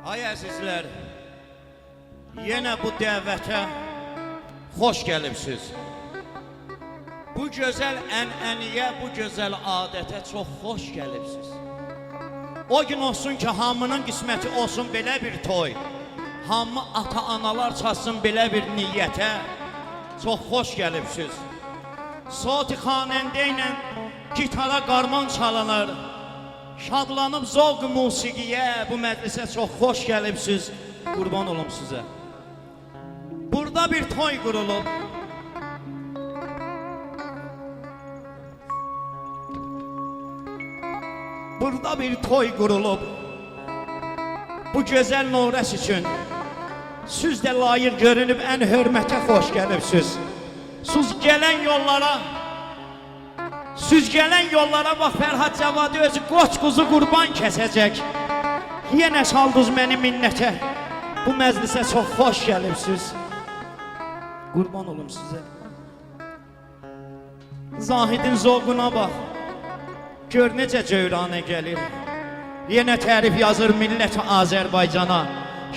Ay əzizlər, yenə bu dəvətə xoş gəlibsiz. Bu gözəl ənəniyə, bu gözəl adətə çox xoş gəlibsiz. O gün olsun ki, hamının qisməti olsun belə bir toy. Hamı ata-analar çatsın belə bir niyyətə. Çox xoş gəlibsiz. Soti xanəndə ilə gitara qarman çalınır. Şadlanıb zövq musiqiyə, bu məclisə çox xoş gəlibsiz. Qurban olum sizə. Burada bir toy qurulub. Burada bir toy qurulub. Bu gözəl Novruz üçün siz də layiq görünüb ən hörmətə xoş gəlibsiz. Siz gələn yollara bax, Fərhad Cavadi özü qoç quzu qurban kəsəcək. Yenə çaldınız məni minnətə. Bu məclisə çox xoş gəlibsiz. Qurban olum sizə. Zahidin zovquna bax. Gör necə cövranə gəlir. Yenə tərif yazır millət Azərbaycana.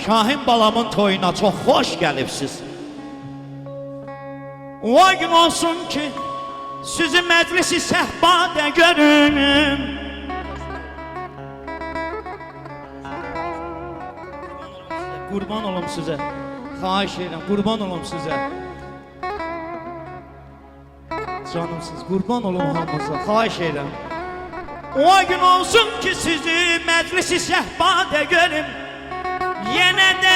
Şahin balamın toyuna çox xoş gəlibsiz. O gün olsun ki, sizi məclisi səhbada görünüm. Qurban olum sizə. Xahiş edirəm, qurban olum sizə. Canımsınız, qurban olum hamınıza. Xahiş edirəm. O gün olsun ki, sizi məclisi səhbada görüm. Yenə də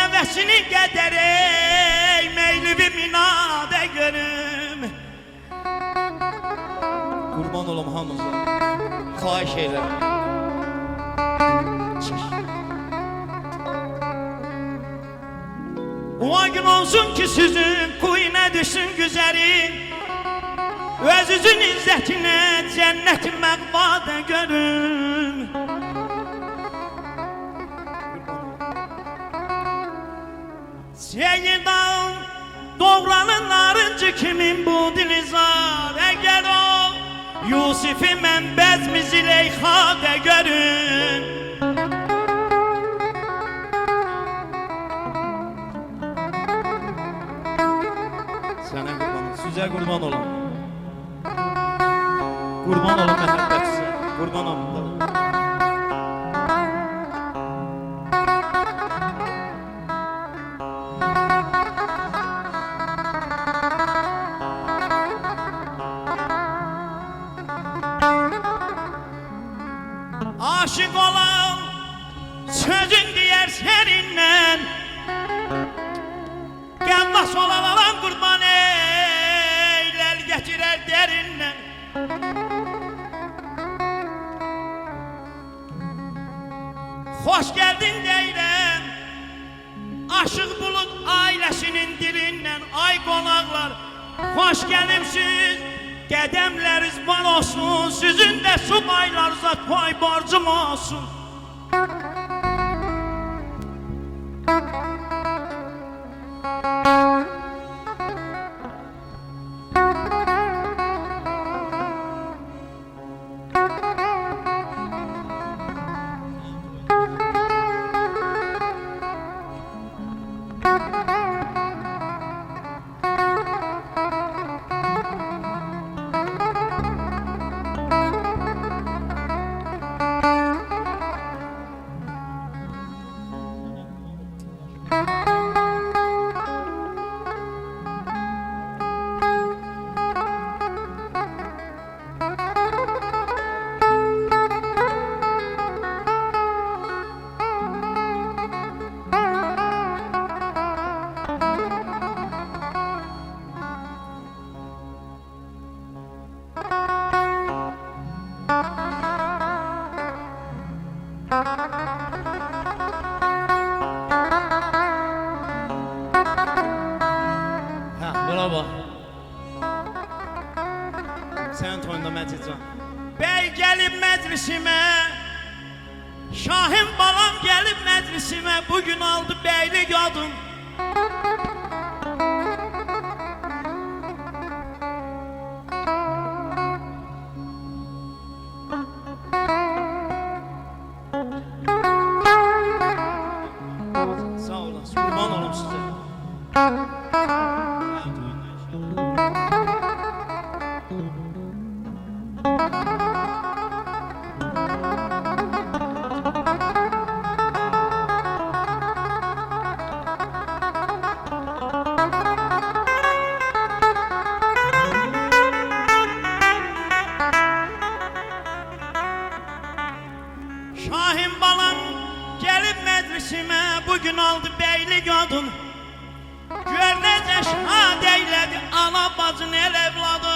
əvəsini qədərək, meylivi minadə görüm. Qurban olum hamınıza. Xahiş edirəm. O gün olsun ki, sizin kuyuna düşsün güzərin. Özünüzün izzətinə cənnət-i məqvada görün. Seyyidan doğranın narıncı kimin bu dilizar. Əgər o Yusifi mən bəzmi Züleyxada görün. Sənə qurban olun, sizə qurban olun. Qurban olun məhəbbət sizə, qurban olun. Aşık olan sözün deyər sərindən. Qəmmas olan qurban eylər gətirər dərindən. Xoş gəldin deyirəm, Aşıq Bulut ailəsinin dilindən. Ay qonaqlar, xoş gəlibsiz, qədəmləriniz bal olsun. Sizin də subaylarınıza toy borcum olsun. Bravo. Sənin toyunda Məcidcan. Bəy gəlib məclisimə, Şahin balam gəlib məclisimə. Bugün aldı bəylik adım. Şahin balam gelip meclisime bugün aldı beylik adın. Gör necə şad eylədi ana bacın el evladı.